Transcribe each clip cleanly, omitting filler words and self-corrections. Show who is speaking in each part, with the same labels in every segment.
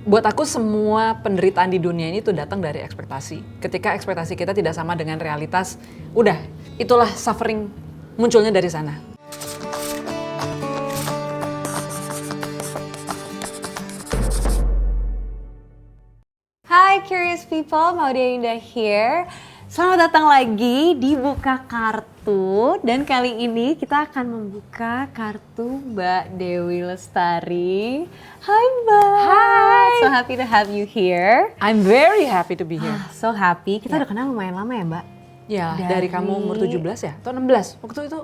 Speaker 1: buat aku semua penderitaan di dunia ini tuh datang dari ekspektasi. Ketika ekspektasi kita tidak sama dengan realitas, udah, itulah suffering munculnya dari sana.
Speaker 2: Hai Curious People, Maudia Indah here. Selamat datang lagi di Buka Kartu. Dan kali ini kita akan membuka kartu Mbak Dewi Lestari. Hai Mbak.
Speaker 1: Hai.
Speaker 2: So happy to have you here.
Speaker 1: I'm very happy to be here.
Speaker 2: So happy. Kita udah kenal lumayan lama ya Mbak?
Speaker 1: Ya, dari kamu umur 17 ya? Atau 16? Waktu itu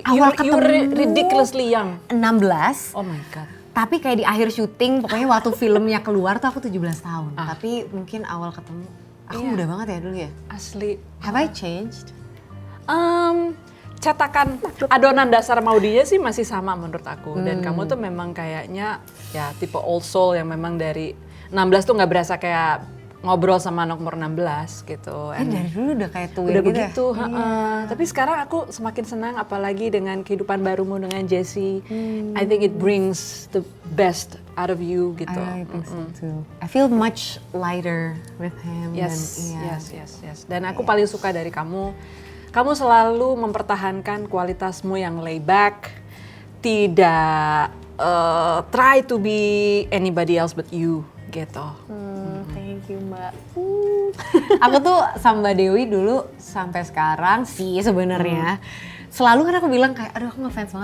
Speaker 2: Awal
Speaker 1: you were
Speaker 2: ketemu
Speaker 1: ridiculously young.
Speaker 2: 16.
Speaker 1: Oh my god.
Speaker 2: Tapi kayak di akhir syuting, pokoknya waktu filmnya keluar tuh aku 17 tahun. Tapi mungkin awal ketemu, aku muda banget ya dulu ya?
Speaker 1: Asli.
Speaker 2: Have I changed?
Speaker 1: Cetakan adonan dasar Maudinya sih masih sama menurut aku. Dan kamu tuh memang kayaknya ya tipe old soul yang memang dari 16 tuh nggak berasa kayak ngobrol sama anak umur 16 gitu.
Speaker 2: Dari dulu udah kayak tuin
Speaker 1: Udah
Speaker 2: gitu
Speaker 1: begitu,
Speaker 2: ya?
Speaker 1: Tapi sekarang aku semakin senang apalagi dengan kehidupan barumu dengan Jessie. I think it brings the best out of you gitu.
Speaker 2: I think so too. I feel much lighter with him.
Speaker 1: Yes. Dan aku
Speaker 2: Iya.
Speaker 1: paling suka dari kamu. Kamu selalu mempertahankan kualitasmu yang lay back, tidak try to be anybody else but you gitu.
Speaker 2: Thank you Mbak. Aku tuh sama Mbak Dewi dulu sampai sekarang sih sebenarnya. Selalu kan aku bilang kayak, aduh aku ngefans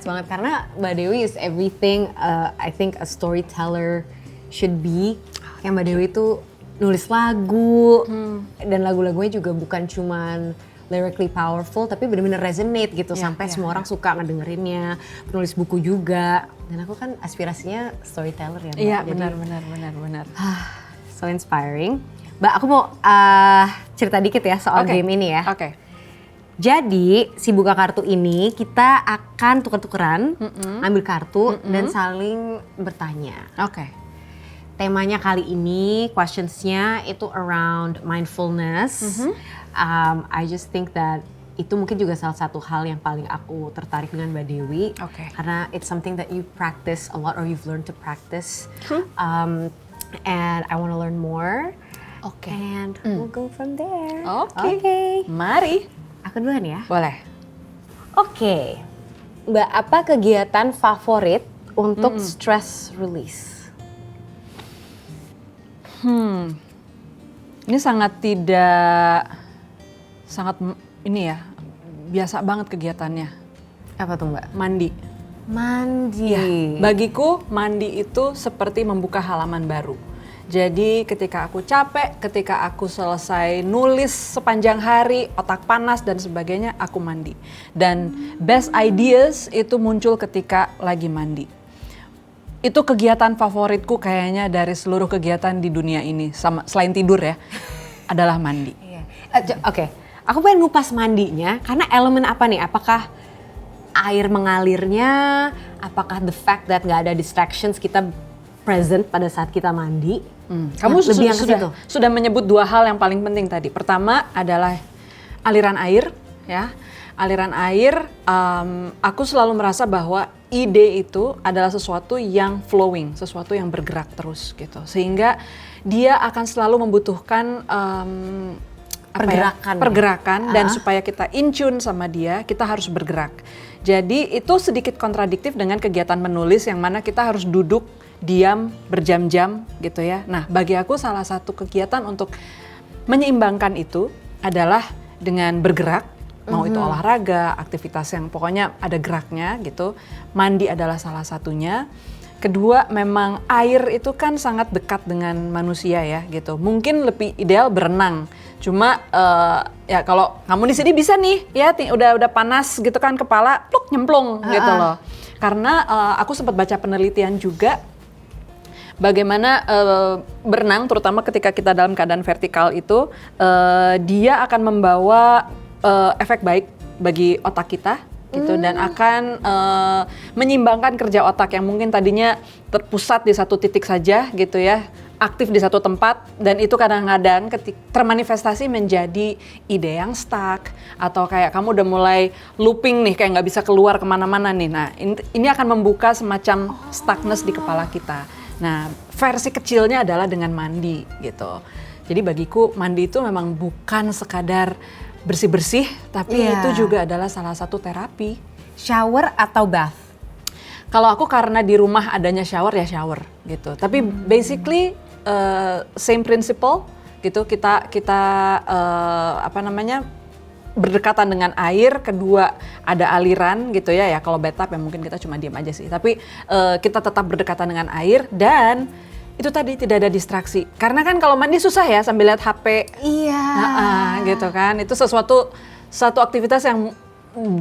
Speaker 2: banget karena Mbak Dewi is everything I think a storyteller should be. Kayak Mbak Dewi tuh nulis lagu dan lagu-lagunya juga bukan cuman lyrically powerful tapi benar-benar resonate gitu sampai semua orang suka ngedengerinnya. Penulis buku juga dan aku kan aspirasinya storyteller ya Mbak.
Speaker 1: Iya
Speaker 2: Jadi,
Speaker 1: benar.
Speaker 2: so inspiring. Mbak aku mau cerita dikit ya soal game ini ya.
Speaker 1: Oke.
Speaker 2: Jadi si Buka Kartu ini kita akan tuker-tukeran, ambil kartu dan saling bertanya.
Speaker 1: Oke.
Speaker 2: Temanya kali ini, questionsnya itu around mindfulness. I just think that itu mungkin juga salah satu hal yang paling aku tertarik dengan Mbak Dewi.
Speaker 1: Oke.
Speaker 2: Karena it's something that you practice a lot or you've learned to practice.
Speaker 1: True.
Speaker 2: And I want to learn more.
Speaker 1: Oke.
Speaker 2: And we'll go from there.
Speaker 1: Oke. Mari.
Speaker 2: Aku duluan ya.
Speaker 1: Boleh.
Speaker 2: Oke. Mbak, apa kegiatan favorit untuk stress release?
Speaker 1: Ini ini ya, biasa banget kegiatannya.
Speaker 2: Apa tuh Mbak?
Speaker 1: Mandi.
Speaker 2: Mandi.
Speaker 1: Ya, bagiku mandi itu seperti membuka halaman baru. Jadi ketika aku capek, ketika aku selesai nulis sepanjang hari, otak panas dan sebagainya, aku mandi. Dan best ideas itu muncul ketika lagi mandi. Itu kegiatan favoritku kayaknya dari seluruh kegiatan di dunia ini, selain tidur ya, adalah mandi.
Speaker 2: Oke, aku pengen ngupas mandinya karena elemen apa nih? Apakah air mengalirnya? Apakah the fact that nggak ada distractions kita present pada saat kita mandi?
Speaker 1: Kamu
Speaker 2: lebih yang ke situ.
Speaker 1: sudah menyebut dua hal yang paling penting tadi. Pertama adalah aliran air, ya. Aliran air, aku selalu merasa bahwa ide itu adalah sesuatu yang flowing, sesuatu yang bergerak terus gitu. Sehingga dia akan selalu membutuhkan pergerakan dan supaya kita in tune sama dia, kita harus bergerak. Jadi itu sedikit kontradiktif dengan kegiatan menulis yang mana kita harus duduk diam berjam-jam gitu ya. Nah, bagi aku salah satu kegiatan untuk menyeimbangkan itu adalah dengan bergerak, mau itu olahraga, aktivitas yang pokoknya ada geraknya gitu. Mandi adalah salah satunya. Kedua, memang air itu kan sangat dekat dengan manusia ya gitu. Mungkin lebih ideal berenang. Cuma ya kalau kamu di sini bisa nih ya udah panas gitu kan kepala pluk nyemplung gitu loh. Karena aku sempat baca penelitian juga bagaimana berenang terutama ketika kita dalam keadaan vertikal itu dia akan membawa efek baik bagi otak kita gitu dan akan menyeimbangkan kerja otak yang mungkin tadinya terpusat di satu titik saja gitu ya, aktif di satu tempat dan itu kadang-kadang termanifestasi menjadi ide yang stuck atau kayak kamu udah mulai looping nih kayak nggak bisa keluar kemana-mana nih. Nah ini akan membuka semacam stuckness di kepala kita. Nah versi kecilnya adalah dengan mandi gitu. Jadi bagiku mandi itu memang bukan sekadar bersih-bersih, tapi itu juga adalah salah satu terapi.
Speaker 2: Shower atau bath?
Speaker 1: Kalau aku karena di rumah adanya shower ya shower gitu. Tapi basically same principle gitu. Kita berdekatan dengan air, kedua ada aliran gitu ya. Ya kalau bathtub ya mungkin kita cuma diam aja sih. Tapi kita tetap berdekatan dengan air dan itu tadi tidak ada distraksi. Karena kan kalau mandi susah ya sambil lihat HP.
Speaker 2: Iya.
Speaker 1: Gitu kan. Itu satu aktivitas yang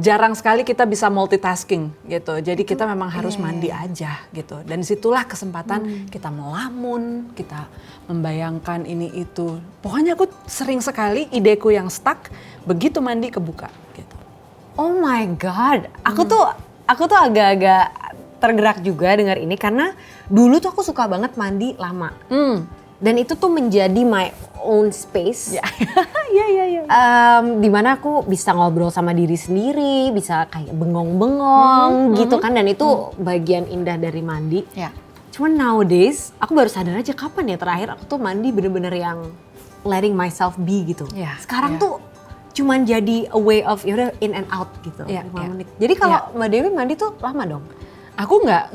Speaker 1: jarang sekali kita bisa multitasking gitu. Jadi kita memang harus mandi aja gitu. Dan disitulah kesempatan kita melamun, kita membayangkan ini itu. Pokoknya aku sering sekali ideku yang stuck, begitu mandi kebuka gitu.
Speaker 2: Oh my God, aku tuh agak-agak tergerak juga dengar ini karena dulu tuh aku suka banget mandi lama. Dan itu tuh menjadi my own space.
Speaker 1: Iya.
Speaker 2: Dimana aku bisa ngobrol sama diri sendiri, bisa kayak bengong-bengong gitu kan. Dan itu bagian indah dari mandi. Cuman nowadays, aku baru sadar aja kapan ya terakhir aku tuh mandi bener-bener yang letting myself be gitu. Sekarang tuh cuman jadi a way of yaudah in and out gitu. 5 menit. Jadi kalau Mbak Dewi mandi tuh lama dong?
Speaker 1: Aku nggak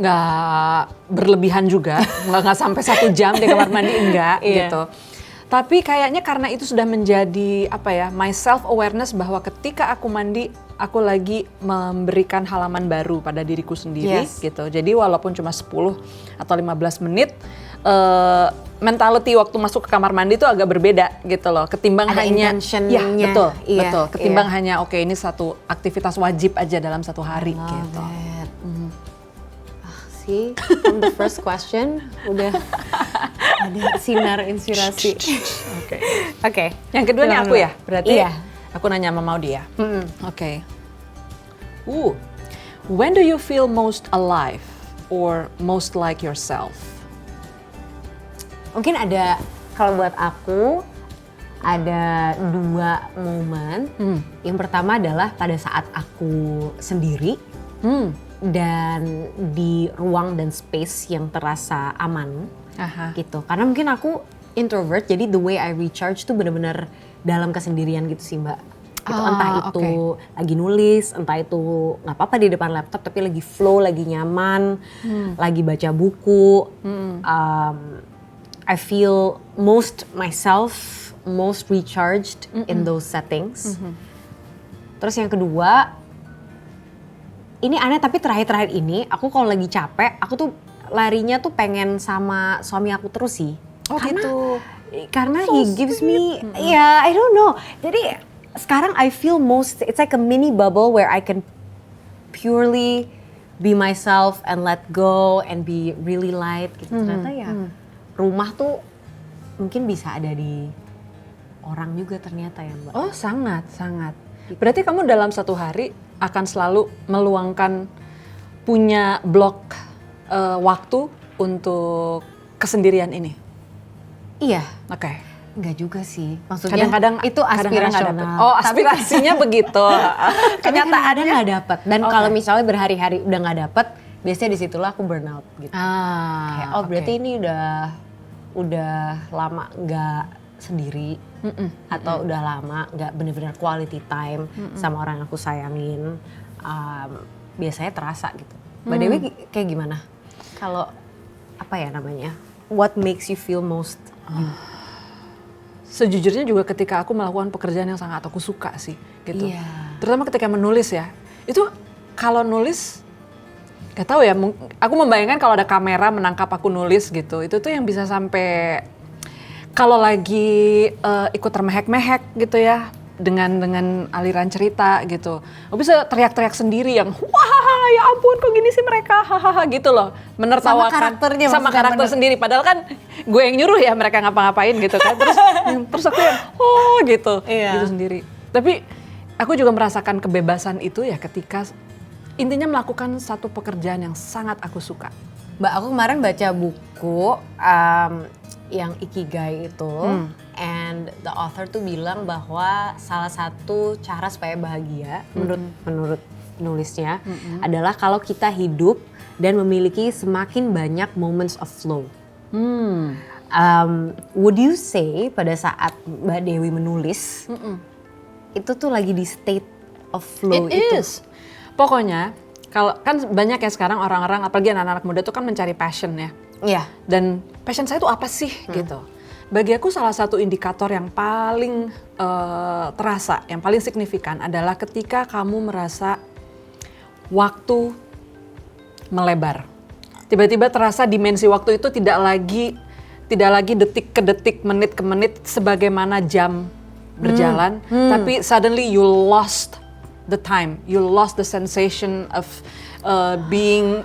Speaker 1: berlebihan juga, nggak sampai 1 jam di kamar mandi, enggak gitu. Tapi kayaknya karena itu sudah menjadi my self awareness bahwa ketika aku mandi, aku lagi memberikan halaman baru pada diriku sendiri gitu. Jadi walaupun cuma 10 atau 15 menit, mentality waktu masuk ke kamar mandi itu agak berbeda gitu loh. Ketimbang
Speaker 2: ada
Speaker 1: hanya
Speaker 2: intentionnya.
Speaker 1: Betul. Ketimbang hanya ini satu aktivitas wajib aja dalam satu hari gitu.
Speaker 2: See, from the first question udah ada sinar inspirasi. Oke.
Speaker 1: Yang kedua nih aku ya, berarti
Speaker 2: Iya.
Speaker 1: aku nanya sama Maudi ya. Oke. When do you feel most alive or most like yourself?
Speaker 2: Mungkin ada, kalau buat aku ada 2 momen. Yang pertama adalah pada saat aku sendiri. Dan di ruang dan space yang terasa aman gitu. Karena mungkin aku introvert, jadi the way I recharge tuh bener-bener dalam kesendirian gitu sih Mbak. Gitu. Entah itu lagi nulis, entah itu nggak apa-apa di depan laptop, tapi lagi flow, lagi nyaman, lagi baca buku. I feel most myself, most recharged in those settings. Terus yang kedua, ini aneh tapi terakhir-terakhir ini aku kalau lagi capek, aku tuh larinya tuh pengen sama suami aku terus sih. Karena he gives me, I don't know. Jadi sekarang I feel it's like a mini bubble where I can purely be myself and let go and be really light gitu. Ternyata rumah tuh mungkin bisa ada di orang juga ternyata ya Mbak.
Speaker 1: Oh sangat. Berarti kamu dalam satu hari akan selalu meluangkan punya blok waktu untuk kesendirian ini?
Speaker 2: Iya.
Speaker 1: Oke.
Speaker 2: Enggak juga sih. Maksudnya
Speaker 1: kadang-kadang
Speaker 2: itu aspirasional.
Speaker 1: Oh aspirasinya begitu.
Speaker 2: Kenyataannya nggak dapet. Dan kalau misalnya berhari-hari udah nggak dapet, biasanya disitulah aku burnout gitu. Kayak berarti ini udah lama nggak sendiri. Atau udah lama nggak bener-bener quality time sama orang yang aku sayangin, biasanya terasa gitu. Mbak Dewi kayak gimana? Kalau what makes you feel most you?
Speaker 1: Sejujurnya juga ketika aku melakukan pekerjaan yang sangat aku suka sih gitu. Terutama ketika menulis ya. Itu kalau nulis gak tahu ya, aku membayangkan kalau ada kamera menangkap aku nulis gitu. Itu tuh yang bisa sampai kalau lagi ikut termehek-mehek gitu ya dengan aliran cerita gitu, aku bisa teriak-teriak sendiri yang wah ya ampun kok gini sih mereka hahaha gitu loh, menertawakan sama karakter sendiri padahal kan gue yang nyuruh ya mereka ngapa-ngapain gitu kan, terus aku yang gitu sendiri. Tapi aku juga merasakan kebebasan itu ya ketika intinya melakukan satu pekerjaan yang sangat aku suka.
Speaker 2: Mbak, aku kemarin baca buku yang Ikigai itu, and the author tuh bilang bahwa salah satu cara supaya bahagia menurut nulisnya adalah kalau kita hidup dan memiliki semakin banyak moments of flow. Would you say pada saat Mbak Dewi menulis, itu tuh lagi di state of flow
Speaker 1: It
Speaker 2: itu?
Speaker 1: is. Pokoknya, kalau kan banyak ya sekarang orang-orang, apalagi anak-anak muda tuh kan mencari passion ya.
Speaker 2: Iya.
Speaker 1: Dan passion saya tuh apa sih gitu. Bagi aku salah satu indikator yang paling terasa, yang paling signifikan adalah ketika kamu merasa waktu melebar. Tiba-tiba terasa dimensi waktu itu tidak lagi detik ke detik, menit ke menit sebagaimana jam berjalan, tapi suddenly you lost the time, you lost the sensation of being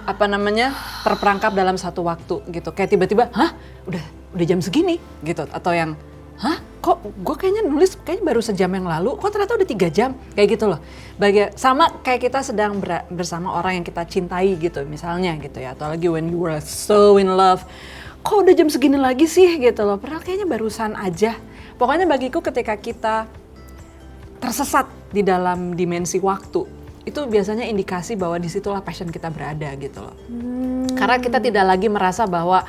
Speaker 1: terperangkap dalam satu waktu gitu. Kayak tiba-tiba, hah, udah jam segini gitu, atau yang, hah, kok gue kayaknya nulis baru sejam yang lalu, kok ternyata udah 3 jam, kayak gitu loh. Sama kayak kita sedang bersama orang yang kita cintai gitu, misalnya gitu ya, atau lagi when you were so in love, kok udah jam segini lagi sih gitu loh, padahal kayaknya barusan aja. Pokoknya bagiku ketika kita tersesat di dalam dimensi waktu, itu biasanya indikasi bahwa disitulah passion kita berada gitu loh. Karena kita tidak lagi merasa bahwa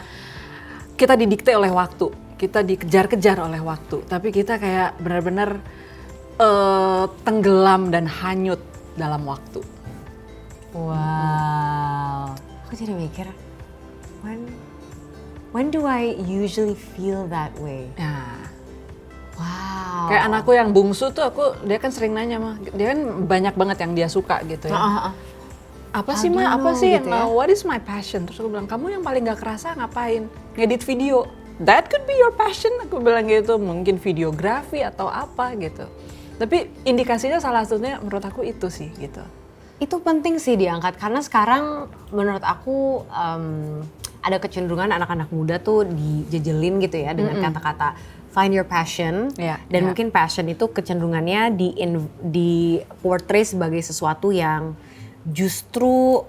Speaker 1: kita didikte oleh waktu, kita dikejar-kejar oleh waktu, tapi kita kayak benar-benar tenggelam dan hanyut dalam waktu.
Speaker 2: Wow. Aku jadi mikir, when do I usually feel that way?
Speaker 1: Nah,
Speaker 2: Wow.
Speaker 1: kayak anakku yang bungsu tuh dia kan sering nanya mah, dia kan banyak banget yang dia suka gitu ya. Apa sih Ma, apa sih
Speaker 2: gitu
Speaker 1: yang what is my passion? Terus aku bilang, kamu yang paling gak kerasa ngapain? Ngedit video. That could be your passion, aku bilang gitu. Mungkin videografi atau apa gitu. Tapi indikasinya salah satunya menurut aku itu sih gitu.
Speaker 2: Itu penting sih diangkat karena sekarang menurut aku ada kecenderungan anak-anak muda tuh dijejelin gitu ya dengan kata-kata find your passion, dan mungkin passion itu kecenderungannya di portray sebagai sesuatu yang justru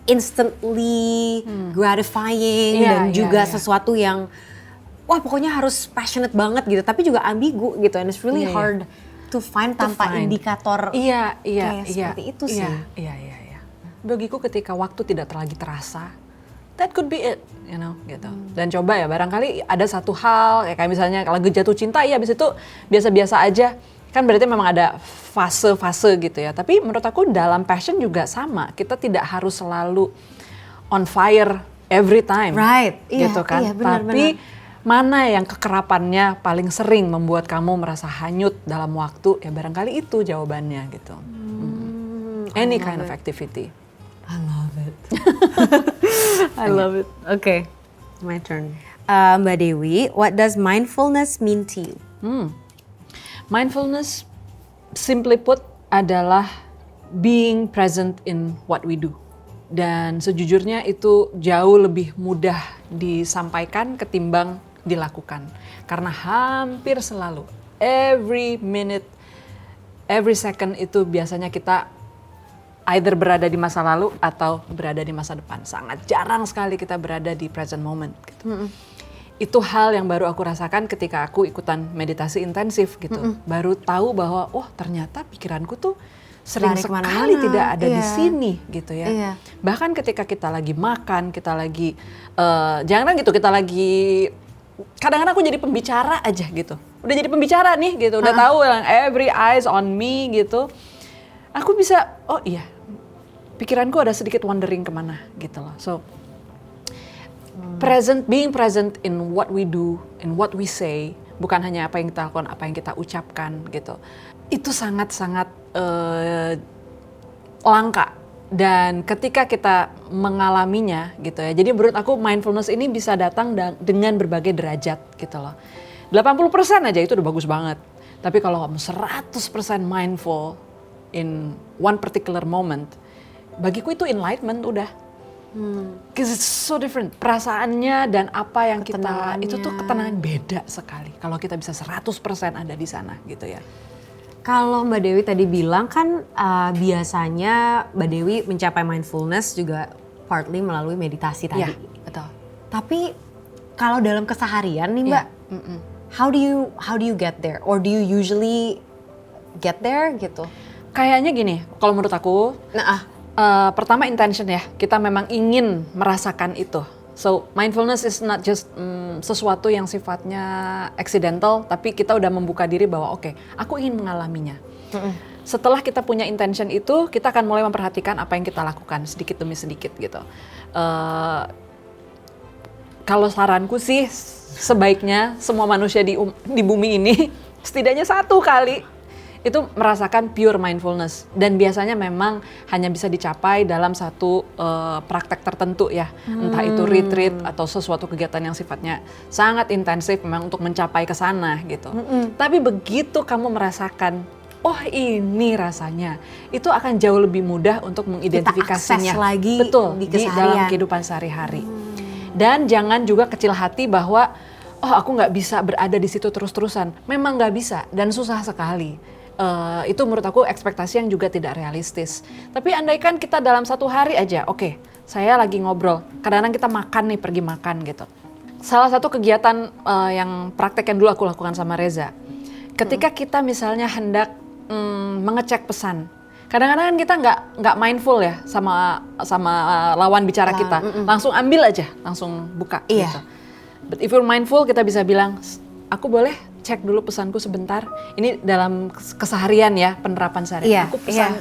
Speaker 2: instantly gratifying dan juga sesuatu yang wah pokoknya harus passionate banget gitu, tapi juga ambigu gitu, and it's really hard to find tanpa indikator kayak seperti itu sih.
Speaker 1: Iya. Bagiku ketika waktu tidak lagi terasa, that could be it, gitu. Dan coba ya, barangkali ada satu hal, ya kayak misalnya kalau jatuh cinta, ya abis itu biasa-biasa aja. Kan berarti memang ada fase-fase gitu ya. Tapi menurut aku dalam passion juga sama. Kita tidak harus selalu on fire every time.
Speaker 2: Right,
Speaker 1: gitu kan.
Speaker 2: iya, benar,
Speaker 1: tapi mana yang kekerapannya paling sering membuat kamu merasa hanyut dalam waktu, ya barangkali itu jawabannya gitu. Any kind of activity.
Speaker 2: I love it.
Speaker 1: I love it.
Speaker 2: Okay, my turn. Mbak Dewi, what does mindfulness mean to you?
Speaker 1: Mindfulness, simply put, adalah being present in what we do. Dan sejujurnya itu jauh lebih mudah disampaikan ketimbang dilakukan. Karena hampir selalu, every minute, every second itu biasanya kita either berada di masa lalu atau berada di masa depan. Sangat jarang sekali kita berada di present moment. Gitu. Itu hal yang baru aku rasakan ketika aku ikutan meditasi intensif gitu. Baru tahu bahwa, oh ternyata pikiranku tuh sering sekali tidak ada di sini gitu ya. Bahkan ketika kita lagi makan, kita lagi, jangan gitu, kita lagi, kadang-kadang aku jadi pembicara aja gitu. Udah jadi pembicara nih gitu, udah tahu yang every eyes on me gitu. Aku bisa, oh iya, pikiranku ada sedikit wandering kemana gitu loh. So, being present in what we do, in what we say, bukan hanya apa yang kita lakukan, apa yang kita ucapkan gitu. Itu sangat-sangat langka. Dan ketika kita mengalaminya gitu ya, jadi menurut aku mindfulness ini bisa datang dengan berbagai derajat gitu loh. 80% aja itu udah bagus banget. Tapi kalau kamu 100% mindful in one particular moment, bagiku itu enlightenment udah. Because it's so different. Perasaannya dan apa yang kita, itu tuh ketenangan beda sekali. Kalau kita bisa 100% ada di sana gitu ya.
Speaker 2: Kalau Mbak Dewi tadi bilang kan biasanya Mbak Dewi mencapai mindfulness juga partly melalui meditasi tadi.
Speaker 1: Betul.
Speaker 2: Tapi kalau dalam keseharian nih Mbak, how do you get there? Or do you usually get there gitu?
Speaker 1: Kayaknya gini, kalau menurut aku, pertama intention ya, kita memang ingin merasakan itu. So mindfulness is not just sesuatu yang sifatnya accidental, tapi kita udah membuka diri bahwa oke, aku ingin mengalaminya. Setelah kita punya intention itu, kita akan mulai memperhatikan apa yang kita lakukan sedikit demi sedikit gitu. Kalau saranku sih sebaiknya semua manusia di bumi ini setidaknya 1 kali itu merasakan pure mindfulness, dan biasanya memang hanya bisa dicapai dalam satu praktek tertentu ya, entah itu retreat atau sesuatu kegiatan yang sifatnya sangat intensif memang untuk mencapai ke sana gitu. Tapi begitu kamu merasakan, oh ini rasanya, itu akan jauh lebih mudah untuk mengidentifikasinya.
Speaker 2: Kita akses lagi
Speaker 1: betul
Speaker 2: di
Speaker 1: di dalam kehidupan sehari-hari. Dan jangan juga kecil hati bahwa oh aku nggak bisa berada di situ terus-terusan. Memang nggak bisa dan susah sekali. Itu menurut aku ekspektasi yang juga tidak realistis. Tapi andaikan kita dalam 1 hari aja, oke, saya lagi ngobrol, kadang-kadang kita makan nih, pergi makan gitu. Salah satu kegiatan yang praktek yang dulu aku lakukan sama Reza, ketika kita misalnya hendak mengecek pesan, kadang-kadang kan kita nggak mindful ya sama lawan bicara kita, langsung ambil aja, langsung buka gitu. But if you're mindful, kita bisa bilang, aku boleh cek dulu pesanku sebentar. Ini dalam keseharian ya, penerapan seharian. Aku pesan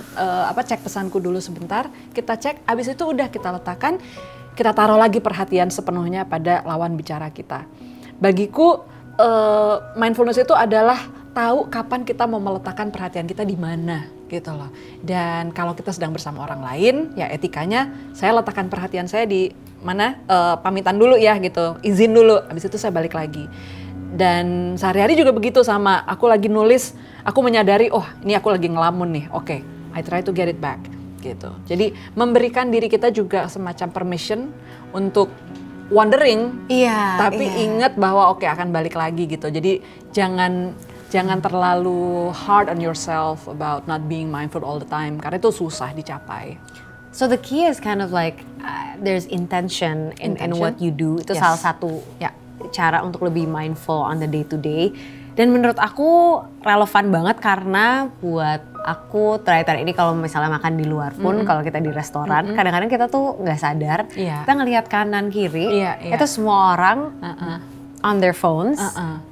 Speaker 1: cek pesanku dulu sebentar. Kita cek, abis itu udah kita letakkan, kita taruh lagi perhatian sepenuhnya pada lawan bicara kita. Bagiku mindfulness itu adalah tahu kapan kita mau meletakkan perhatian kita di mana gitu loh. Dan kalau kita sedang bersama orang lain, ya etikanya saya letakkan perhatian saya di mana, pamitan dulu ya gitu, izin dulu, abis itu saya balik lagi. Dan sehari-hari juga begitu, sama aku lagi nulis, aku menyadari oh ini aku lagi ngelamun nih, oke, I try to get it back gitu. Jadi memberikan diri kita juga semacam permission untuk wandering, tapi ingat bahwa oke, akan balik lagi gitu. Jadi jangan terlalu hard on yourself about not being mindful all the time, karena itu susah dicapai.
Speaker 2: So the key is kind of like there's intention in what you do. Itu salah satu cara untuk lebih mindful on the day to day. Dan menurut aku relevan banget karena buat aku terakhir ini kalau misalnya makan di luar pun, kalau kita di restoran, kadang-kadang kita tuh nggak sadar, kita ngelihat kanan kiri, itu semua orang on their phones,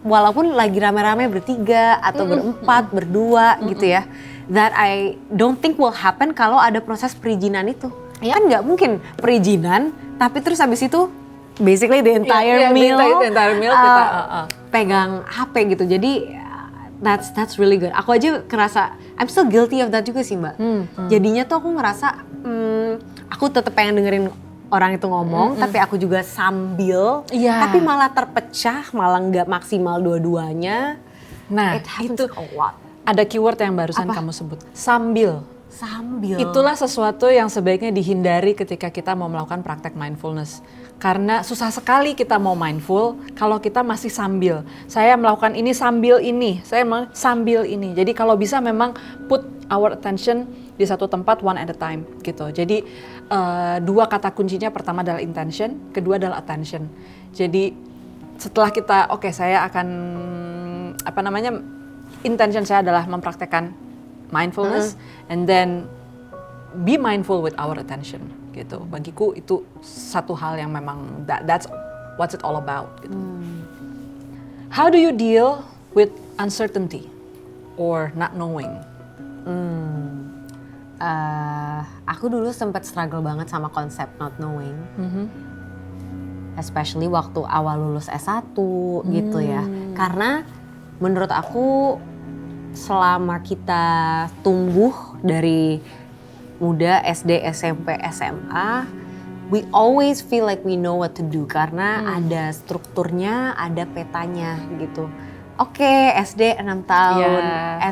Speaker 2: walaupun lagi rame-rame bertiga atau berempat, berdua gitu ya. That I don't think will happen kalau ada proses perizinan itu. Kan nggak mungkin perizinan, tapi terus habis itu basically the entire meal kita pegang HP gitu. Jadi that's really good. Aku aja ngerasa I'm still guilty of that juga sih Mbak. Jadinya tuh aku ngerasa aku tetap pengen dengerin orang itu ngomong, tapi aku juga sambil, tapi malah terpecah, malah nggak maksimal dua-duanya.
Speaker 1: Nah itu ada keyword yang barusan kamu sebut, sambil. Itulah sesuatu yang sebaiknya dihindari ketika kita mau melakukan praktek mindfulness. Karena susah sekali kita mau mindful kalau kita masih sambil. Saya melakukan ini sambil ini, saya sambil ini. Jadi kalau bisa memang put our attention di satu tempat one at a time gitu. Jadi 2 kata kuncinya, pertama adalah intention, kedua adalah attention. Jadi setelah kita saya akan intention saya adalah mempraktekkan mindfulness, and then be mindful with our attention gitu. Bagiku itu satu hal yang memang that's what's it all about gitu. How do you deal with uncertainty or not knowing?
Speaker 2: Aku dulu sempat struggle banget sama konsep not knowing, especially waktu awal lulus S1 gitu ya. Karena menurut aku selama kita tumbuh dari muda, SD, SMP, SMA, we always feel like we know what to do karena ada strukturnya, ada petanya gitu. Oke, SD 6 tahun,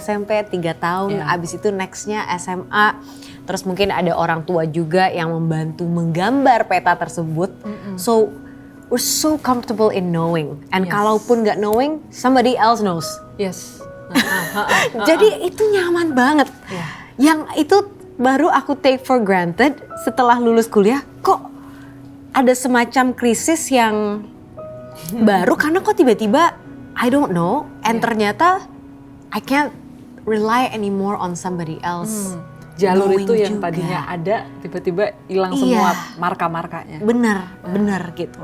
Speaker 2: SMP 3 tahun, abis itu nextnya SMA. Terus mungkin ada orang tua juga yang membantu menggambar peta tersebut. So we're so comfortable in knowing. And kalaupun nggak knowing, somebody else knows. Jadi itu nyaman banget. Yang itu baru aku take for granted setelah lulus kuliah. Kok ada semacam krisis yang baru karena kok tiba-tiba I don't know, and ternyata I can't rely anymore on somebody else.
Speaker 1: jalur
Speaker 2: knowing
Speaker 1: itu yang
Speaker 2: juga.
Speaker 1: tadinya ada tiba-tiba hilang semua marka-markanya.
Speaker 2: Bener gitu.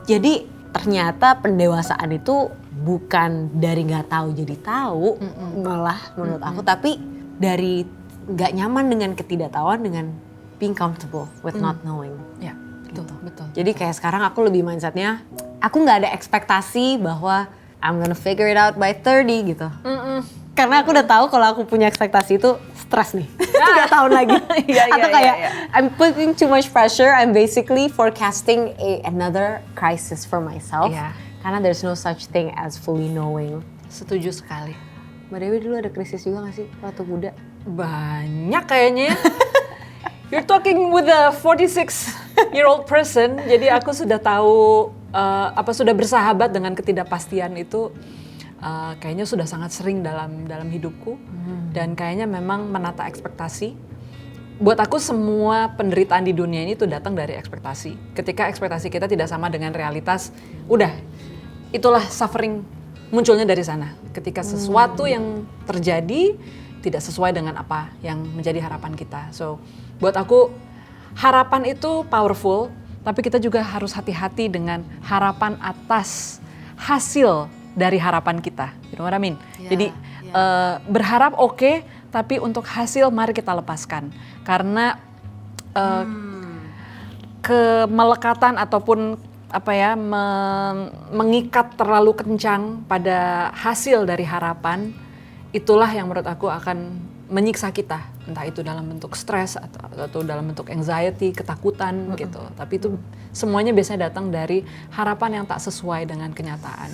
Speaker 2: Jadi ternyata pendewasaan itu bukan dari nggak tahu jadi tahu, malah menurut aku, tapi dari nggak nyaman dengan ketidaktahuan, dengan being comfortable with not knowing.
Speaker 1: Ya, betul.
Speaker 2: Jadi kayak sekarang aku lebih mindsetnya, aku nggak ada ekspektasi bahwa I'm gonna figure it out by 30 gitu. Karena aku udah tahu kalau aku punya ekspektasi itu stres nih. 3 tahun lagi. Atau kayak I'm putting too much pressure, I'm basically forecasting another crisis for myself.
Speaker 1: Iya.
Speaker 2: Karena there's no such thing as fully knowing.
Speaker 1: Setuju sekali.
Speaker 2: Mbak Dewi dulu ada krisis juga gak sih waktu muda?
Speaker 1: Banyak kayaknya. You're talking with a 46-year-old person. Jadi aku sudah tahu sudah bersahabat dengan ketidakpastian itu. Kayaknya sudah sangat sering dalam hidupku. Dan kayaknya memang menata ekspektasi. Buat aku semua penderitaan di dunia ini tuh datang dari ekspektasi. Ketika ekspektasi kita tidak sama dengan realitas, udah itulah suffering munculnya dari sana. Ketika sesuatu yang terjadi tidak sesuai dengan apa yang menjadi harapan kita. So, buat aku harapan itu powerful, tapi kita juga harus hati-hati dengan harapan atas hasil dari harapan kita. You know what I mean? Jadi berharap oke, tapi untuk hasil mari kita lepaskan. Karena kemelekatan ataupun mengikat terlalu kencang pada hasil dari harapan, itulah yang menurut aku akan menyiksa kita, entah itu dalam bentuk stres atau dalam bentuk anxiety, ketakutan gitu. Tapi itu semuanya biasanya datang dari harapan yang tak sesuai dengan kenyataan.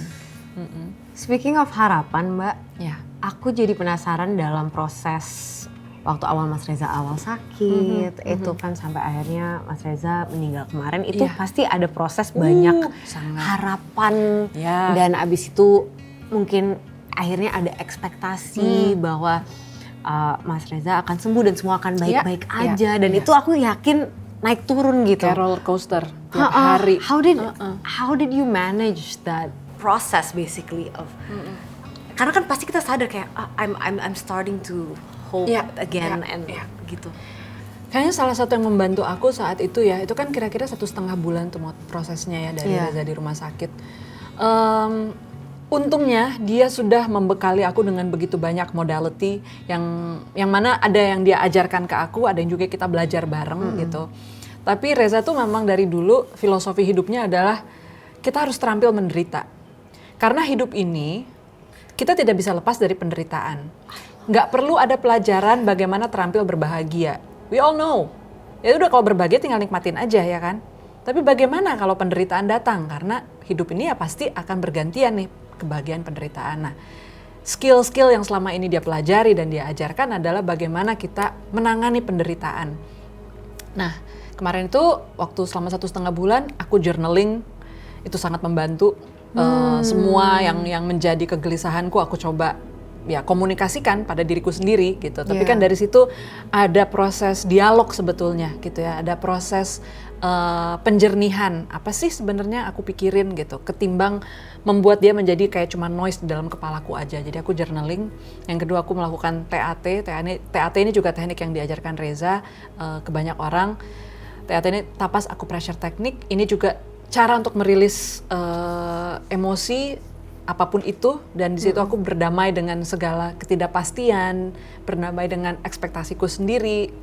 Speaker 2: Speaking of harapan, Mbak,
Speaker 1: Ya.
Speaker 2: aku jadi penasaran dalam proses waktu awal Mas Reza awal sakit, itu kan sampai akhirnya Mas Reza meninggal kemarin, itu pasti ada proses banyak harapan, dan abis itu mungkin akhirnya ada ekspektasi bahwa Mas Reza akan sembuh dan semua akan baik-baik aja, dan itu aku yakin naik turun gitu.
Speaker 1: Kayak roller coaster tiap hari.
Speaker 2: How did you manage that process basically of? Karena kan pasti kita sadar kayak I'm starting to hope again and gitu.
Speaker 1: Kayaknya salah satu yang membantu aku saat itu ya, itu kan kira-kira 1,5 bulan tuh prosesnya ya dari Reza di rumah sakit. Untungnya dia sudah membekali aku dengan begitu banyak modality yang mana ada yang dia ajarkan ke aku, ada yang juga kita belajar bareng gitu. Tapi Reza tuh memang dari dulu filosofi hidupnya adalah kita harus terampil menderita. Karena hidup ini kita tidak bisa lepas dari penderitaan. Nggak perlu ada pelajaran bagaimana terampil berbahagia. We all know. Ya udah kalau berbahagia tinggal nikmatin aja ya kan. Tapi bagaimana kalau penderitaan datang? Karena hidup ini ya pasti akan bergantian nih kebahagiaan penderitaan. Nah, skill-skill yang selama ini dia pelajari dan dia ajarkan adalah bagaimana kita menangani penderitaan. Nah, kemarin itu waktu selama 1,5 bulan aku journaling, itu sangat membantu. Semua yang menjadi kegelisahanku aku coba ya komunikasikan pada diriku sendiri gitu. Tapi kan dari situ ada proses dialog sebetulnya gitu ya. Ada proses penjernihan. Apa sih sebenarnya aku pikirin gitu. Ketimbang membuat dia menjadi kayak cuma noise di dalam kepalaku aja. Jadi aku journaling. Yang kedua aku melakukan TAT. TAT ini juga teknik yang diajarkan Reza ke banyak orang. TAT ini tapas acupressure technique. Ini juga cara untuk merilis emosi apapun itu, dan di situ aku berdamai dengan segala ketidakpastian, berdamai dengan ekspektasiku sendiri.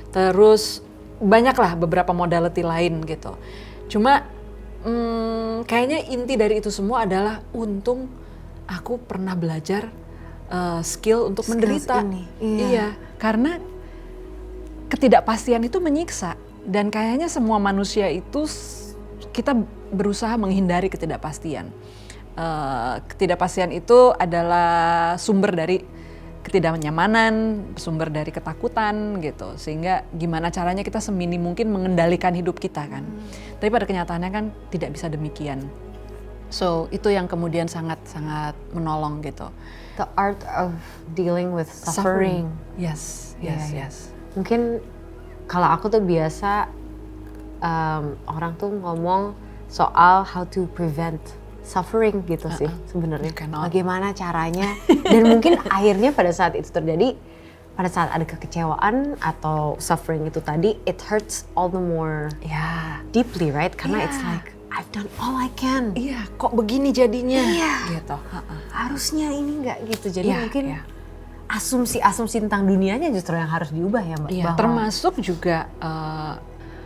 Speaker 1: Terus banyaklah beberapa modality lain gitu. Cuma kayaknya inti dari itu semua adalah untung aku pernah belajar skill untuk menderita. Iya, karena ketidakpastian itu menyiksa, dan kayaknya semua manusia itu kita berusaha menghindari ketidakpastian. Ketidakpastian itu adalah sumber dari ketidaknyamanan, sumber dari ketakutan gitu. Sehingga gimana caranya kita seminim mungkin mengendalikan hidup kita kan. Tapi pada kenyataannya kan tidak bisa demikian. So itu yang kemudian sangat-sangat menolong gitu.
Speaker 2: The art of dealing with suffering.
Speaker 1: Yes.
Speaker 2: Mungkin kalau aku tuh biasa orang tuh ngomong soal how to prevent suffering gitu sih sebenarnya. Bagaimana caranya, dan mungkin akhirnya pada saat itu terjadi pada saat ada kekecewaan atau suffering itu tadi, it hurts all the more deeply, right? Karena it's like, I've done all I can.
Speaker 1: Iya, kok begini jadinya?
Speaker 2: Iya.
Speaker 1: Gitu.
Speaker 2: Harusnya ini nggak gitu. Jadi mungkin asumsi-asumsi tentang dunianya justru yang harus diubah ya Mbak.
Speaker 1: Iya, termasuk juga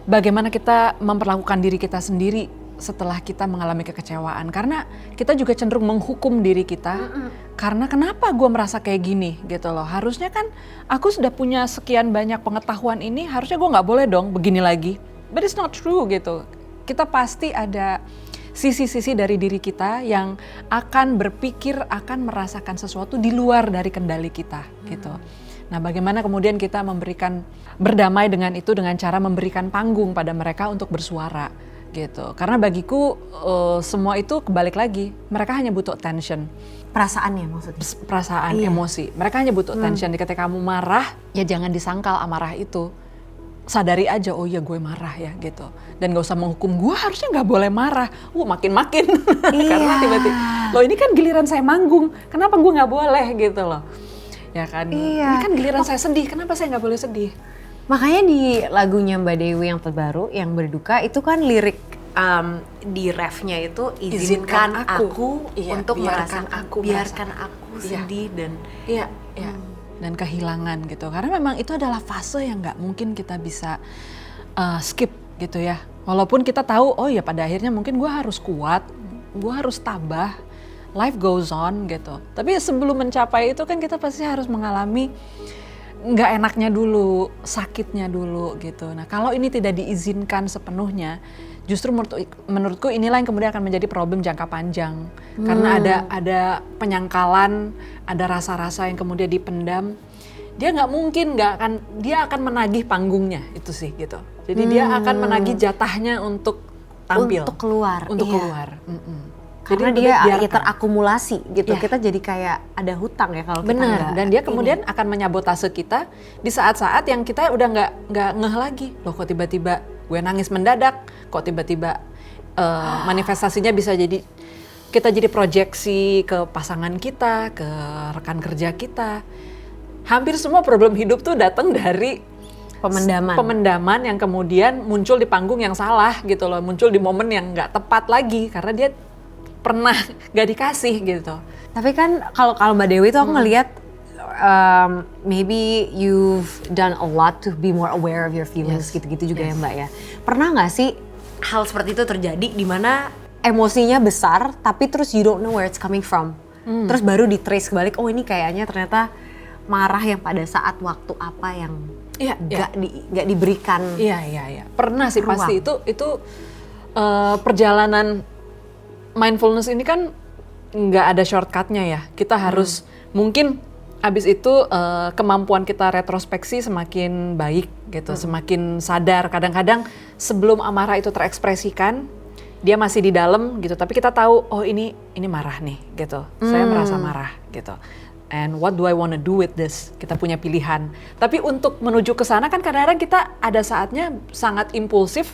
Speaker 1: bagaimana kita memperlakukan diri kita sendiri setelah kita mengalami kekecewaan. Karena kita juga cenderung menghukum diri kita. Karena kenapa gue merasa kayak gini gitu loh. Harusnya kan aku sudah punya sekian banyak pengetahuan ini, harusnya gue nggak boleh dong begini lagi. But it's not true gitu. Kita pasti ada sisi-sisi dari diri kita yang akan berpikir, akan merasakan sesuatu di luar dari kendali kita gitu. Nah, bagaimana kemudian kita berdamai dengan itu dengan cara memberikan panggung pada mereka untuk bersuara gitu. Karena bagiku semua itu kebalik lagi, mereka hanya butuh attention.
Speaker 2: Perasaan ya maksudnya?
Speaker 1: Perasaan, emosi. Mereka hanya butuh attention. Ketika kamu marah, ya jangan disangkal amarah itu. Sadari aja, oh iya gue marah ya gitu. Dan gak usah menghukum, gue harusnya gak boleh marah. Makin-makin. Karena tiba-tiba, loh ini kan giliran saya manggung, kenapa gue gak boleh gitu loh. Ya kan, ini kan giliran saya sedih, kenapa saya gak boleh sedih.
Speaker 2: Makanya di lagunya Mbak Dewi yang terbaru, yang Berduka, itu kan lirik di refnya itu izinkan aku untuk merasakan aku, biarkan aku sedih dan
Speaker 1: dan kehilangan gitu. Karena memang itu adalah fase yang nggak mungkin kita bisa skip gitu ya. Walaupun kita tahu, oh ya pada akhirnya mungkin gue harus kuat, gue harus tabah, life goes on gitu. Tapi sebelum mencapai itu kan kita pasti harus mengalami nggak enaknya dulu, sakitnya dulu gitu. Nah kalau ini tidak diizinkan sepenuhnya, justru menurutku inilah yang kemudian akan menjadi problem jangka panjang. Karena ada penyangkalan, ada rasa-rasa yang kemudian dipendam. Dia dia akan menagih panggungnya itu sih gitu. Jadi dia akan menagih jatahnya untuk tampil.
Speaker 2: Untuk keluar.
Speaker 1: Keluar.
Speaker 2: Karena
Speaker 1: jadi
Speaker 2: dia terakumulasi gitu. Kita jadi kayak ada hutang ya kalau kita nggak.
Speaker 1: Dan dia kemudian akan menyabotase kita di saat-saat yang kita udah nggak ngeh lagi. Loh kok tiba-tiba gue nangis mendadak, kok tiba-tiba manifestasinya bisa jadi kita jadi proyeksi ke pasangan kita, ke rekan kerja kita. Hampir semua problem hidup tuh datang dari pemendaman yang kemudian muncul di panggung yang salah gitu loh, muncul di momen yang nggak tepat lagi karena dia pernah nggak dikasih gitu.
Speaker 2: Tapi kan kalau Mbak Dewi tuh aku ngelihat maybe you've done a lot to be more aware of your feelings gitu-gitu juga ya Mbak ya. Pernah nggak sih hal seperti itu terjadi di mana emosinya besar tapi terus you don't know where it's coming from. Terus baru di trace kebalik, oh ini kayaknya ternyata marah yang pada saat waktu apa yang nggak diberikan.
Speaker 1: Iya. Pernah sih ruang. Pasti itu perjalanan mindfulness ini kan nggak ada shortcutnya ya. Kita harus mungkin abis itu kemampuan kita retrospeksi semakin baik gitu, semakin sadar. Kadang-kadang sebelum amarah itu terekspresikan, dia masih di dalam gitu. Tapi kita tahu, oh ini marah nih gitu. Saya merasa marah gitu. And what do I wanna do with this? Kita punya pilihan. Tapi untuk menuju ke sana kan kadang-kadang kita ada saatnya sangat impulsif.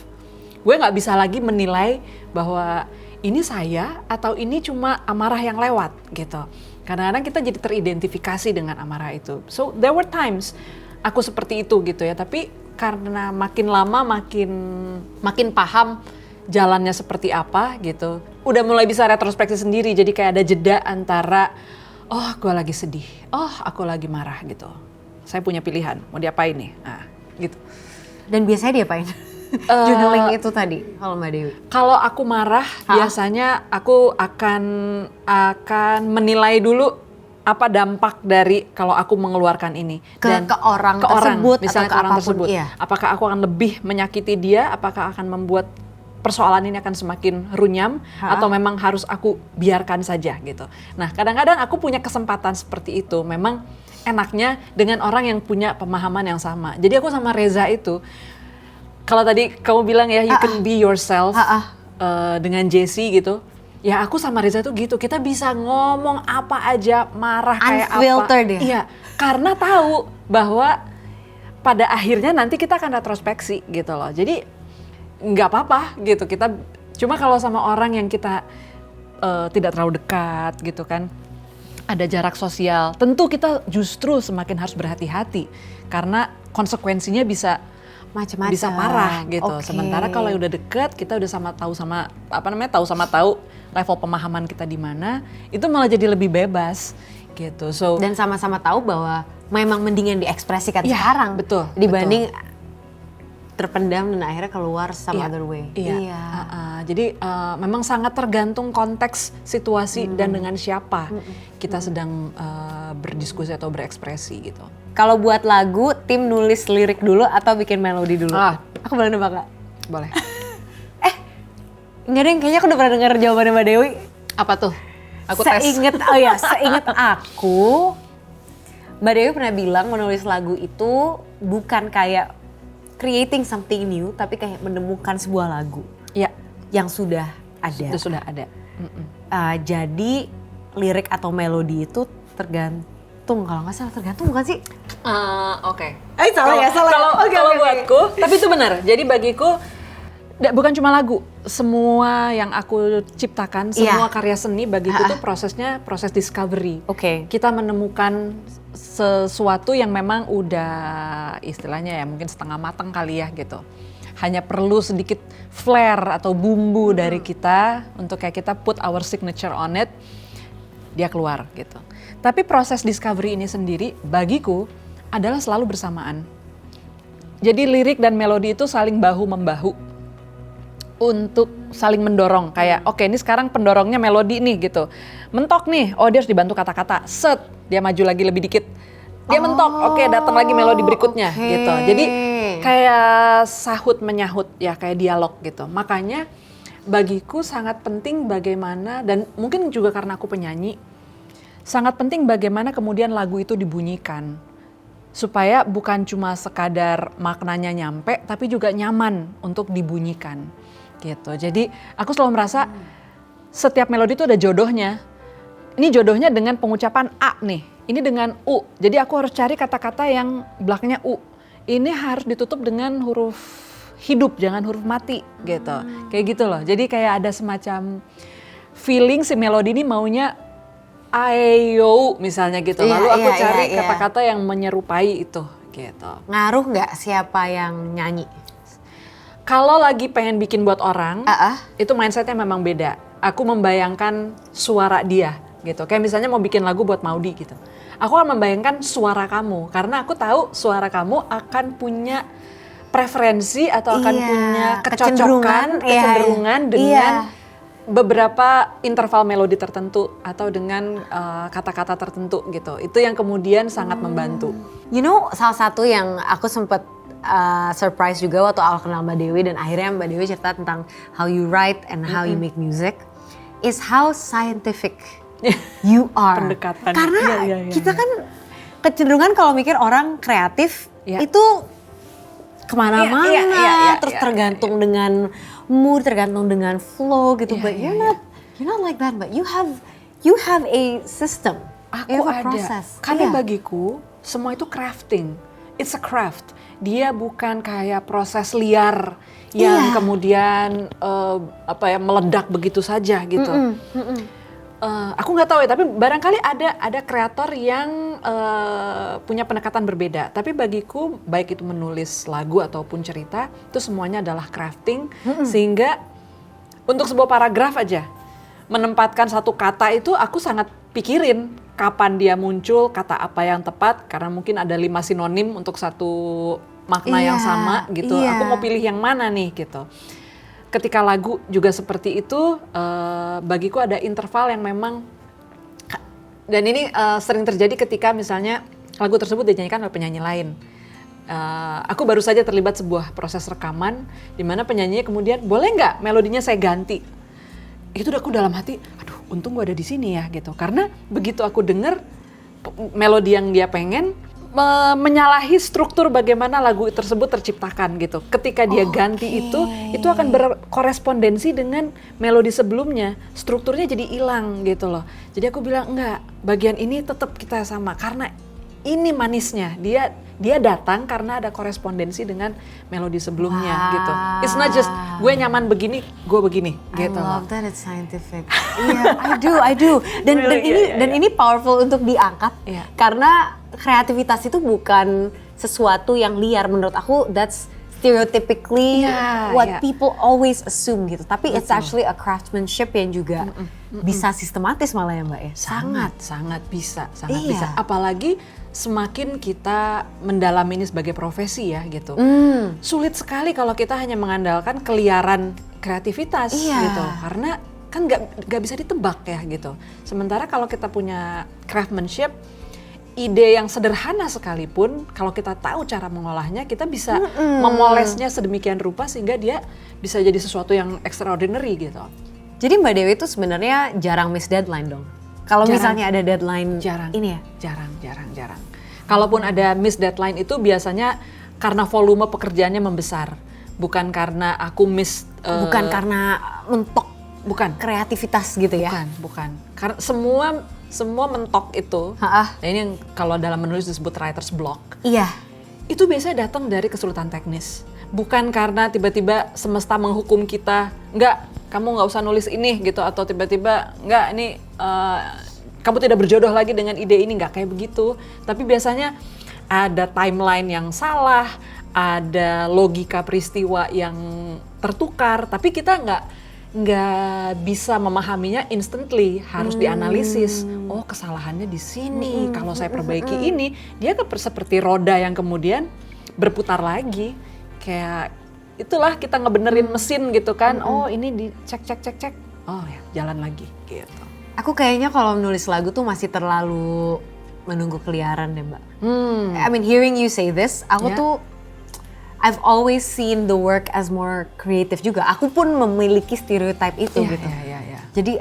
Speaker 1: Gue nggak bisa lagi menilai bahwa ini saya atau ini cuma amarah yang lewat gitu. Kadang-kadang kita jadi teridentifikasi dengan amarah itu. So there were times aku seperti itu gitu ya. Tapi karena makin lama makin paham jalannya seperti apa gitu. Udah mulai bisa retrospeksi sendiri. Jadi kayak ada jeda antara oh gue lagi sedih, oh aku lagi marah gitu. Saya punya pilihan, mau diapain nih? Nah gitu.
Speaker 2: Dan biasanya diapain? Journaling itu tadi kalau Mbak Dewi.
Speaker 1: Kalau aku marah biasanya aku akan menilai dulu apa dampak dari kalau aku mengeluarkan ini
Speaker 2: ke orang tersebut
Speaker 1: misalnya
Speaker 2: atau
Speaker 1: ke orang tersebut.
Speaker 2: Iya.
Speaker 1: Apakah aku akan lebih menyakiti dia? Apakah akan membuat persoalan ini akan semakin runyam atau memang harus aku biarkan saja gitu. Nah, kadang-kadang aku punya kesempatan seperti itu. Memang enaknya dengan orang yang punya pemahaman yang sama. Jadi aku sama Reza itu kalau tadi kamu bilang ya, you can be yourself dengan Jessie gitu. Ya aku sama Reza tuh gitu, kita bisa ngomong apa aja, marah kayak apa.
Speaker 2: Unfiltered ya?
Speaker 1: Iya, karena tahu bahwa pada akhirnya nanti kita akan retrospeksi gitu loh. Jadi nggak apa-apa gitu, cuma kalau sama orang yang kita tidak terlalu dekat gitu kan. ada jarak sosial. Tentu kita justru semakin harus berhati-hati karena konsekuensinya bisa
Speaker 2: Macam-macam.
Speaker 1: bisa parah gitu.
Speaker 2: Oke.
Speaker 1: Sementara kalau udah deket, kita udah tahu level pemahaman kita di mana, itu malah jadi lebih bebas gitu. So
Speaker 2: Dan sama-sama tahu bahwa memang mendingan diekspresikan
Speaker 1: Iya,
Speaker 2: sekarang
Speaker 1: betul,
Speaker 2: dibanding terpendam dan akhirnya keluar some
Speaker 1: Iya,
Speaker 2: other way.
Speaker 1: Iya. Jadi memang sangat tergantung konteks situasi dan dengan siapa kita sedang berdiskusi atau berekspresi gitu.
Speaker 2: Kalau buat lagu, tim nulis lirik dulu atau bikin melodi dulu? Aku boleh nebak gak?
Speaker 1: Boleh.
Speaker 2: Enggak deh, kayaknya aku udah pernah denger jawabannya Mbak Dewi.
Speaker 1: Apa tuh? Aku tes.
Speaker 2: Seinget aku, Mbak Dewi pernah bilang menulis lagu itu bukan kayak creating something new, tapi kayak menemukan sebuah lagu
Speaker 1: Ya,
Speaker 2: yang sudah ada.
Speaker 1: itu sudah ada.
Speaker 2: Jadi lirik atau melodi itu tergantung, kalau nggak salah tergantung bukan sih?
Speaker 1: Oke.
Speaker 2: Salah ya, salah.
Speaker 1: Kalau buatku, tapi itu benar. Jadi bagiku bukan cuma lagu, semua yang aku ciptakan, semua karya seni bagiku itu prosesnya proses discovery.
Speaker 2: Oke.
Speaker 1: Kita menemukan sesuatu yang memang udah istilahnya ya mungkin setengah matang kali ya gitu. Hanya perlu sedikit flair atau bumbu dari kita untuk kayak kita put our signature on it, dia keluar gitu. Tapi proses discovery ini sendiri bagiku adalah selalu bersamaan. Jadi lirik dan melodi itu saling bahu-membahu untuk saling mendorong. Kayak oke, ini sekarang pendorongnya melodi nih gitu. Mentok nih, oh dia harus dibantu kata-kata. Set, dia maju lagi lebih dikit. Dia mentok, oke datang lagi melodi berikutnya gitu. Jadi kayak sahut menyahut ya, kayak dialog gitu. Makanya bagiku sangat penting bagaimana, dan mungkin juga karena aku penyanyi, sangat penting bagaimana kemudian lagu itu dibunyikan. Supaya bukan cuma sekadar maknanya nyampe, tapi juga nyaman untuk dibunyikan. Gitu. Jadi aku selalu merasa setiap melodi itu ada jodohnya. Ini jodohnya dengan pengucapan A nih, ini dengan U. Jadi aku harus cari kata-kata yang belakangnya U. Ini harus ditutup dengan huruf hidup, jangan huruf mati gitu. Kayak gitu loh. Jadi kayak ada semacam feeling si melodi ini maunya ayo misalnya gitu. Lalu aku cari kata-kata yang menyerupai itu gitu.
Speaker 2: Ngaruh nggak siapa yang nyanyi?
Speaker 1: Kalau lagi pengen bikin buat orang, itu mindsetnya memang beda. Aku membayangkan suara dia gitu. Kayak misalnya mau bikin lagu buat Maudy gitu. Aku akan membayangkan suara kamu karena aku tahu suara kamu akan punya preferensi atau akan punya kecenderungan dengan beberapa interval melodi tertentu atau dengan kata-kata tertentu gitu. Itu yang kemudian sangat membantu.
Speaker 2: You know, salah satu yang aku sempet surprise juga waktu awal kenal Mbak Dewi, dan akhirnya Mbak Dewi cerita tentang how you write and how you make music, is how scientific you are.
Speaker 1: Pendekatan.
Speaker 2: Karena kita kan kecenderungan kalau mikir orang kreatif itu kemana-mana, terus tergantung dengan mood, tergantung dengan flow gitu. But you're not like that, but you have a system.
Speaker 1: Aku ada. Process. Karena bagiku semua itu crafting. It's a craft. Dia bukan kayak proses liar yang kemudian meledak begitu saja gitu. Aku nggak tahu ya, tapi barangkali ada kreator yang punya pendekatan berbeda. Tapi bagiku baik itu menulis lagu ataupun cerita itu semuanya adalah crafting, sehingga untuk sebuah paragraf aja menempatkan satu kata itu aku sangat pikirin kapan dia muncul, kata apa yang tepat, karena mungkin ada 5 sinonim untuk satu makna yang sama gitu. Aku mau pilih yang mana nih gitu. Ketika lagu juga seperti itu, bagiku ada interval yang memang, dan ini sering terjadi ketika misalnya lagu tersebut dinyanyikan oleh penyanyi lain. Aku baru saja terlibat sebuah proses rekaman di mana penyanyinya kemudian, boleh nggak melodinya saya ganti? Itu udah aku dalam hati, aduh untung gue ada di sini ya gitu. Karena begitu aku denger melodi yang dia pengen, menyalahi struktur bagaimana lagu tersebut terciptakan gitu. Ketika dia ganti itu akan berkorespondensi dengan melodi sebelumnya. Strukturnya jadi hilang gitu loh. Jadi aku bilang enggak, bagian ini tetap kita sama karena ini manisnya. Dia dia datang karena ada korespondensi dengan melodi sebelumnya
Speaker 2: Wow.
Speaker 1: gitu. It's not just gue nyaman begini, gue begini gitu.
Speaker 2: I love that it's scientific. Iya, I do. Dan ini powerful untuk diangkat
Speaker 1: Iya.
Speaker 2: karena kreativitas itu bukan sesuatu yang liar menurut aku. That's stereotypically
Speaker 1: Iya,
Speaker 2: what
Speaker 1: iya.
Speaker 2: people always assume gitu. Tapi it's
Speaker 1: Betul.
Speaker 2: actually a craftsmanship yang juga bisa sistematis malah ya Mbak ya.
Speaker 1: Sangat bisa.
Speaker 2: Iya.
Speaker 1: Bisa. Apalagi semakin kita mendalami ini sebagai profesi ya gitu. Sulit sekali kalau kita hanya mengandalkan keliaran kreativitas
Speaker 2: Iya.
Speaker 1: gitu. Karena kan nggak bisa ditebak ya gitu. Sementara kalau kita punya craftsmanship, ide yang sederhana sekalipun, kalau kita tahu cara mengolahnya, kita bisa memolesnya sedemikian rupa sehingga dia bisa jadi sesuatu yang extraordinary gitu.
Speaker 2: Jadi Mbak Dewi itu sebenarnya jarang miss deadline dong. Kalau
Speaker 1: Jarang.
Speaker 2: misalnya ada deadline
Speaker 1: Jarang.
Speaker 2: ini ya.
Speaker 1: Jarang. Kalaupun ada miss deadline itu biasanya karena volume pekerjaannya membesar, bukan karena aku miss.
Speaker 2: Bukan karena mentok
Speaker 1: Bukan.
Speaker 2: kreativitas gitu ya.
Speaker 1: Bukan. Karena semua mentok itu.
Speaker 2: Ha-ah.
Speaker 1: Nah, ini yang kalau dalam menulis disebut writer's block.
Speaker 2: Iya.
Speaker 1: Itu biasanya datang dari kesulitan teknis. Bukan karena tiba-tiba semesta menghukum kita, enggak, kamu nggak usah nulis ini gitu, atau tiba-tiba enggak, ini kamu tidak berjodoh lagi dengan ide ini, nggak kayak begitu. Tapi biasanya ada timeline yang salah, ada logika peristiwa yang tertukar, tapi kita nggak bisa memahaminya instantly, harus dianalisis. Oh, kesalahannya di sini. Kalau saya perbaiki ini, dia seperti roda yang kemudian berputar lagi. Kayak itulah kita ngebenerin mesin gitu kan. Oh, ini dicek. Oh ya, jalan lagi gitu.
Speaker 2: Aku kayaknya kalau menulis lagu tuh masih terlalu menunggu keliaran deh Mbak. I mean hearing you say this, aku
Speaker 1: Ya.
Speaker 2: tuh I've always seen the work as more creative juga. Aku pun memiliki stereotype itu
Speaker 1: Iya,
Speaker 2: gitu.
Speaker 1: iya.
Speaker 2: Jadi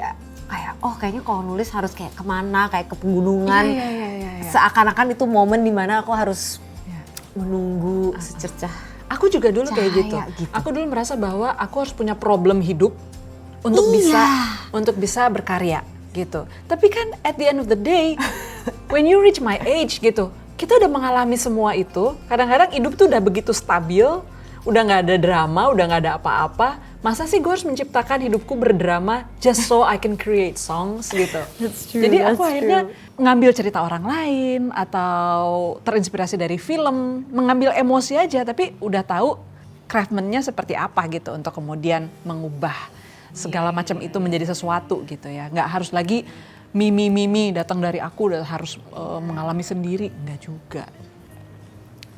Speaker 2: kayak kayaknya kalau nulis harus kayak kemana, kayak ke pegunungan.
Speaker 1: Iya.
Speaker 2: Seakan-akan itu momen dimana aku harus
Speaker 1: Iya.
Speaker 2: menunggu secercah.
Speaker 1: Aku juga dulu kayak gitu.
Speaker 2: Cahaya gitu.
Speaker 1: Aku dulu merasa bahwa aku harus punya problem hidup untuk bisa berkarya gitu. Tapi kan at the end of the day, when you reach my age gitu, kita udah mengalami semua itu. Kadang-kadang hidup tuh udah begitu stabil, udah nggak ada drama, udah nggak ada apa-apa. Masa sih gue harus menciptakan hidupku berdrama just so I can create songs gitu.
Speaker 2: That's true,
Speaker 1: Jadi
Speaker 2: that's
Speaker 1: aku akhirnya ngambil cerita orang lain atau terinspirasi dari film, mengambil emosi aja, tapi udah tahu craftman-nya seperti apa gitu untuk kemudian mengubah segala macam itu menjadi sesuatu gitu ya. Nggak harus lagi mimi datang dari aku udah harus mengalami sendiri, enggak juga.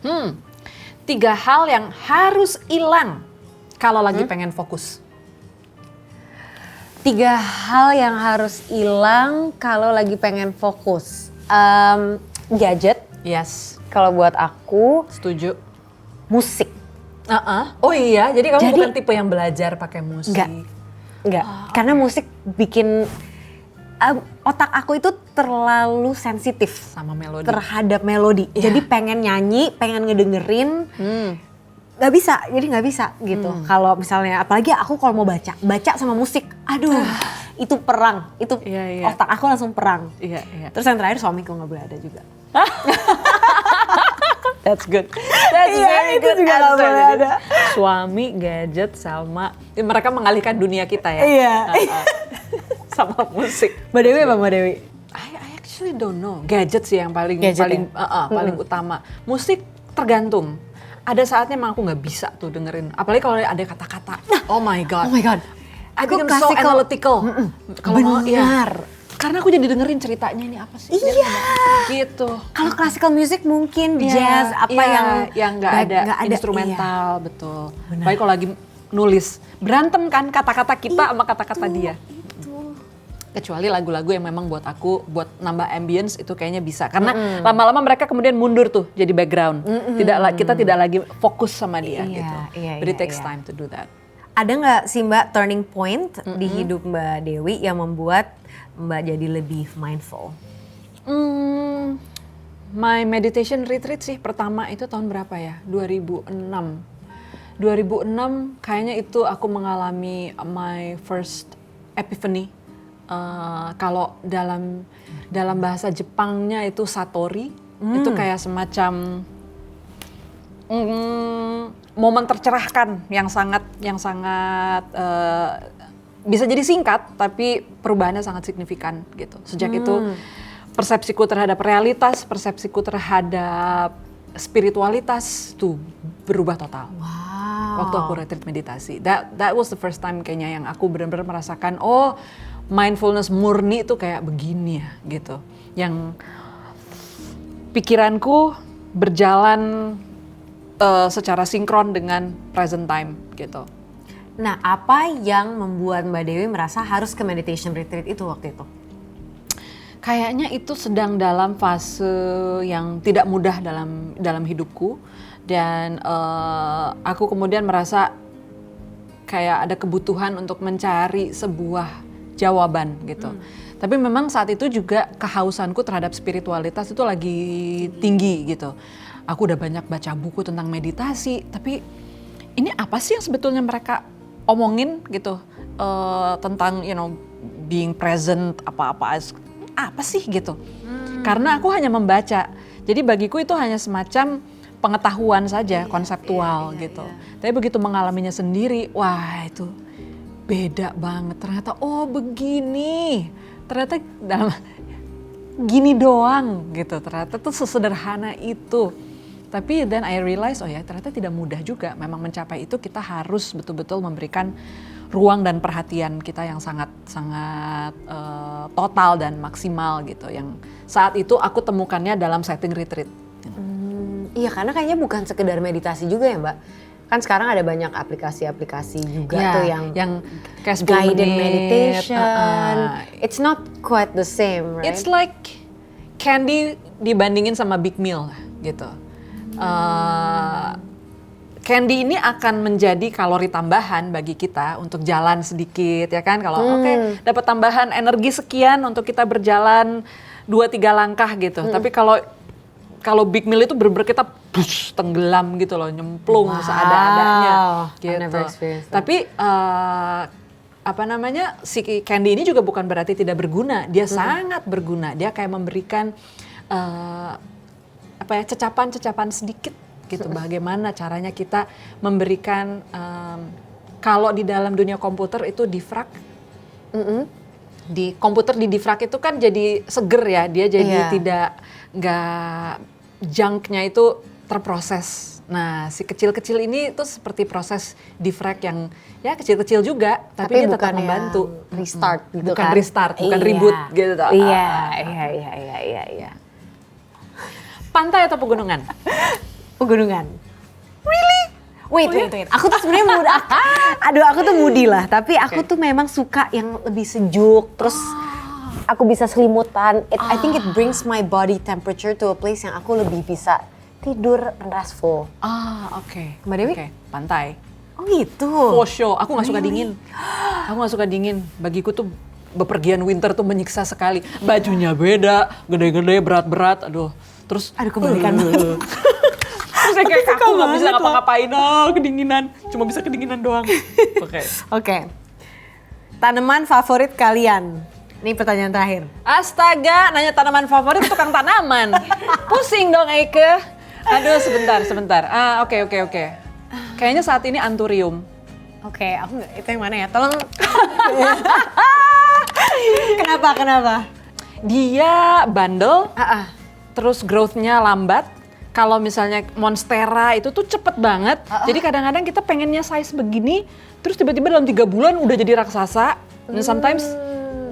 Speaker 1: 3 hal yang harus hilang kalau lagi pengen fokus.
Speaker 2: 3 hal yang harus hilang kalau lagi pengen fokus. Gadget,
Speaker 1: Yes,
Speaker 2: kalau buat aku
Speaker 1: setuju.
Speaker 2: musik.
Speaker 1: Oh iya, jadi kamu
Speaker 2: Jadi-
Speaker 1: bukan tipe yang belajar pakai musik.
Speaker 2: Enggak, karena musik bikin otak aku itu terlalu sensitif
Speaker 1: Sama melodi.
Speaker 2: terhadap melodi. Jadi pengen nyanyi, pengen ngedengerin, nggak bisa gitu. Kalau misalnya, apalagi aku kalau mau baca sama musik, aduh, itu perang, itu
Speaker 1: Iya.
Speaker 2: otak aku langsung perang.
Speaker 1: Iya.
Speaker 2: Terus yang terakhir suamiku nggak boleh ada juga.
Speaker 1: That's good. That's
Speaker 2: Iya,
Speaker 1: very
Speaker 2: itu
Speaker 1: good
Speaker 2: juga nggak
Speaker 1: answer.
Speaker 2: boleh
Speaker 1: Jadi,
Speaker 2: ada.
Speaker 1: Suami, gadget, sama mereka mengalihkan dunia kita ya.
Speaker 2: Iya.
Speaker 1: Sama musik.
Speaker 2: Mbak Dewi apa Mbak Dewi?
Speaker 1: I actually don't know. Gadget sih yang paling
Speaker 2: Gadget
Speaker 1: paling utama. Musik tergantung. Ada saatnya emang aku nggak bisa tuh dengerin. Apalagi kalau ada kata-kata. Oh my god.
Speaker 2: Oh my god.
Speaker 1: I
Speaker 2: Aku
Speaker 1: become so
Speaker 2: classical.
Speaker 1: analytical. Kalau mau, iya.
Speaker 2: Benar.
Speaker 1: Karena aku jadi dengerin ceritanya ini apa sih?
Speaker 2: Iya.
Speaker 1: Gitu.
Speaker 2: Kalau classical music mungkin
Speaker 1: Iya,
Speaker 2: jazz apa
Speaker 1: iya,
Speaker 2: yang
Speaker 1: nggak ada instrumental,
Speaker 2: iya.
Speaker 1: betul. Baik kalau lagi nulis berantem kan kata-kata kita sama kata-kata dia. Kecuali lagu-lagu yang memang buat aku buat nambah ambience itu kayaknya bisa karena lama-lama mereka kemudian mundur tuh jadi background. Kita tidak lagi fokus sama dia
Speaker 2: Iya,
Speaker 1: gitu.
Speaker 2: iya,
Speaker 1: But it
Speaker 2: iya,
Speaker 1: takes
Speaker 2: iya.
Speaker 1: time to do that.
Speaker 2: Ada nggak sih Mbak turning point di hidup Mbak Dewi yang membuat Mbak jadi lebih mindful?
Speaker 1: My meditation retreat sih pertama itu tahun berapa ya? 2006. 2006 kayaknya itu aku mengalami my first epiphany. Kalau dalam bahasa Jepangnya itu satori, itu kayak semacam momen tercerahkan yang sangat bisa jadi singkat, tapi perubahannya sangat signifikan gitu. Sejak itu persepsiku terhadap realitas, persepsiku terhadap spiritualitas tuh berubah total.
Speaker 2: Wow.
Speaker 1: Waktu aku retreat meditasi, that was the first time kayaknya yang aku benar-benar merasakan, oh mindfulness murni itu kayak begini ya gitu. Yang pikiranku berjalan secara sinkron dengan present time gitu.
Speaker 2: Nah, apa yang membuat Mbak Dewi merasa harus ke meditation retreat itu waktu itu?
Speaker 1: Kayaknya itu sedang dalam fase yang tidak mudah dalam hidupku, dan aku kemudian merasa kayak ada kebutuhan untuk mencari sebuah jawaban gitu. Tapi memang saat itu juga kehausanku terhadap spiritualitas itu lagi tinggi gitu. Aku udah banyak baca buku tentang meditasi, tapi ini apa sih yang sebetulnya mereka omongin gitu tentang being present, apa sih gitu. Karena aku hanya membaca, jadi bagiku itu hanya semacam pengetahuan saja, konseptual gitu. Tapi begitu mengalaminya sendiri, wah itu beda banget. Ternyata oh begini, ternyata gini doang gitu. Ternyata tuh sesederhana itu. Tapi then I realize, oh ya ternyata tidak mudah juga. Memang mencapai itu kita harus betul-betul memberikan ruang dan perhatian kita yang sangat total dan maksimal gitu. Yang saat itu aku temukannya dalam setting retreat.
Speaker 2: Iya, karena kayaknya bukan sekedar meditasi juga ya Mbak. Kan sekarang ada banyak aplikasi-aplikasi juga tuh yang
Speaker 1: kayak
Speaker 2: guided meditation. It's not quite the same, right?
Speaker 1: It's like candy dibandingin sama big meal gitu. Candy ini akan menjadi kalori tambahan bagi kita untuk jalan sedikit ya kan. Kalau dapat tambahan energi sekian untuk kita berjalan 2-3 langkah gitu. Tapi kalau big meal itu bener-bener kita tenggelam gitu loh, nyemplung seada-adanya gitu. Tapi si candy ini juga bukan berarti tidak berguna. Dia sangat berguna. Dia kayak memberikan cecapan-cecapan sedikit gitu. Bagaimana caranya kita memberikan kalau di dalam dunia komputer itu diffrag. Di komputer di diffrag itu kan jadi seger ya, dia jadi nggak junknya itu terproses. Nah si kecil-kecil ini tuh seperti proses diffrag yang ya kecil-kecil juga, tapi dia tetap membantu.
Speaker 2: Restart gitu
Speaker 1: bukan
Speaker 2: kan?
Speaker 1: Restart, bukan reboot gitu.
Speaker 2: Iya.
Speaker 1: Pantai atau pegunungan?
Speaker 2: Pegunungan. Really? Wait. Aku tuh sebenarnya muda. Aku tuh moody lah, tapi aku tuh memang suka yang lebih sejuk, terus aku bisa selimutan. I think it brings my body temperature to a place yang aku lebih bisa tidur restful.
Speaker 1: Oke.
Speaker 2: Mbak Dewi?
Speaker 1: Pantai.
Speaker 2: Oh gitu?
Speaker 1: For sure. Aku gak suka dingin. Aku gak suka dingin. Bagiku tuh bepergian winter tuh menyiksa sekali. Bajunya beda, gede-gede, berat-berat. Aduh. Terus
Speaker 2: kebalikan banget.
Speaker 1: Terus kayak aku gak bisa ngapa-ngapain. Kedinginan. Cuma bisa kedinginan doang.
Speaker 2: Oke. Tanaman favorit kalian? Ini pertanyaan terakhir.
Speaker 1: Astaga, nanya tanaman favorit tukang tanaman. Pusing dong Eike. Aduh sebentar. Oke. Kayaknya saat ini anthurium.
Speaker 2: Oke, aku nggak, itu yang mana ya? Tolong. Kenapa? Dia bandel, terus growth-nya lambat. Kalau misalnya monstera itu tuh cepet banget. Jadi kadang-kadang kita pengennya size begini, terus tiba-tiba dalam 3 bulan udah jadi raksasa. Dan sometimes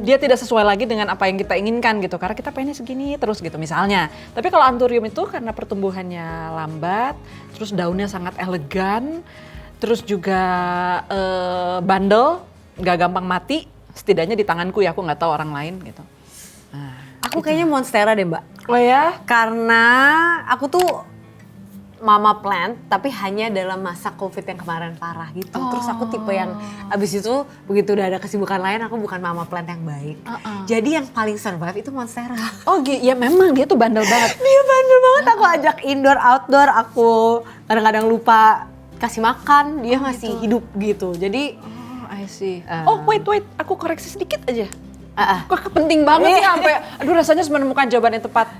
Speaker 2: dia tidak sesuai lagi dengan apa yang kita inginkan gitu, karena kita pengennya segini terus gitu misalnya. Tapi kalau anthurium itu karena pertumbuhannya lambat, terus daunnya sangat elegan, terus juga bandel, gak gampang mati, setidaknya di tanganku ya, aku nggak tahu orang lain gitu. Aku kayaknya monstera deh Mbak.
Speaker 1: Oh ya?
Speaker 2: Karena aku tuh mama plant, tapi hanya dalam masa COVID yang kemarin parah gitu. Terus aku tipe yang abis itu begitu udah ada kesibukan lain, aku bukan mama plant yang baik. Jadi yang paling survive itu monstera.
Speaker 1: Oh ya memang dia tuh bandel banget.
Speaker 2: Dia bandel banget, aku ajak indoor, outdoor, aku kadang-kadang lupa kasih makan, dia masih hidup gitu. Jadi,
Speaker 1: I see. Wait, aku koreksi sedikit aja. Kok penting banget ya sampai, aduh rasanya menemukan jawaban yang tepat.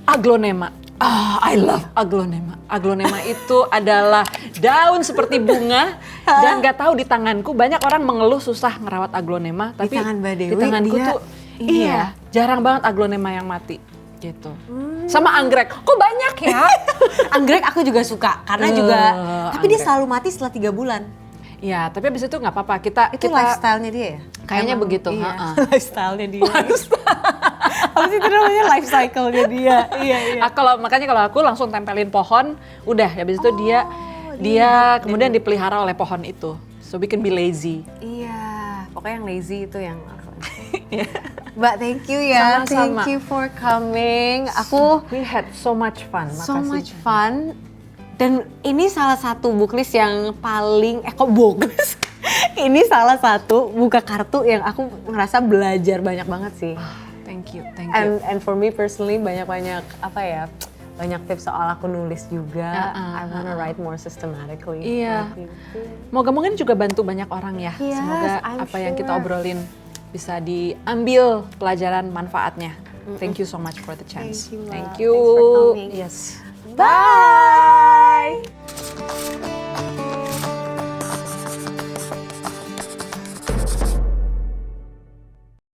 Speaker 1: Aglonema. I love aglonema. Aglonema itu adalah daun seperti bunga dan nggak tahu di tanganku banyak orang mengeluh susah ngerawat aglonema, tapi
Speaker 2: tangan Mbak Dewi,
Speaker 1: di tanganku
Speaker 2: dia,
Speaker 1: tuh iya jarang banget aglonema yang mati gitu. Sama anggrek, kok banyak ya?
Speaker 2: Anggrek aku juga suka karena juga, tapi dia
Speaker 1: anggrek.
Speaker 2: selalu mati setelah 3 bulan.
Speaker 1: Ya, tapi abis itu nggak apa-apa. Kita
Speaker 2: Lifestyle-nya dia ya?
Speaker 1: kayaknya
Speaker 2: Emang,
Speaker 1: begitu.
Speaker 2: Iya. Lifestyle-nya dia. Apa sih itu namanya? Life cycle-nya dia. Iya.
Speaker 1: Makanya kalau aku langsung tempelin pohon, udah. Habis itu dia kemudian dipelihara oleh pohon itu. So we can be lazy.
Speaker 2: Iya, pokoknya yang lazy itu yang Mbak, thank you ya.
Speaker 1: Sama-sama.
Speaker 2: Thank you for coming. Aku
Speaker 1: We had so much fun.
Speaker 2: so much fun. Dan ini salah satu booklist yang paling, kok booklist? Ini salah satu buka kartu yang aku ngerasa belajar banyak banget sih.
Speaker 1: Thank you, thank you.
Speaker 2: And for me personally banyak banyak tips soal aku nulis juga. I wanna write more systematically.
Speaker 1: Iya. Moga-moga ini juga bantu banyak orang ya.
Speaker 2: Yes,
Speaker 1: Semoga
Speaker 2: I'm
Speaker 1: apa yang kita
Speaker 2: sure.
Speaker 1: obrolin bisa diambil pelajaran manfaatnya. Thank you so much for the chance.
Speaker 2: Thank you, Mbak.
Speaker 1: Thank you.
Speaker 2: Thanks for coming.
Speaker 1: Yes.
Speaker 2: Bye.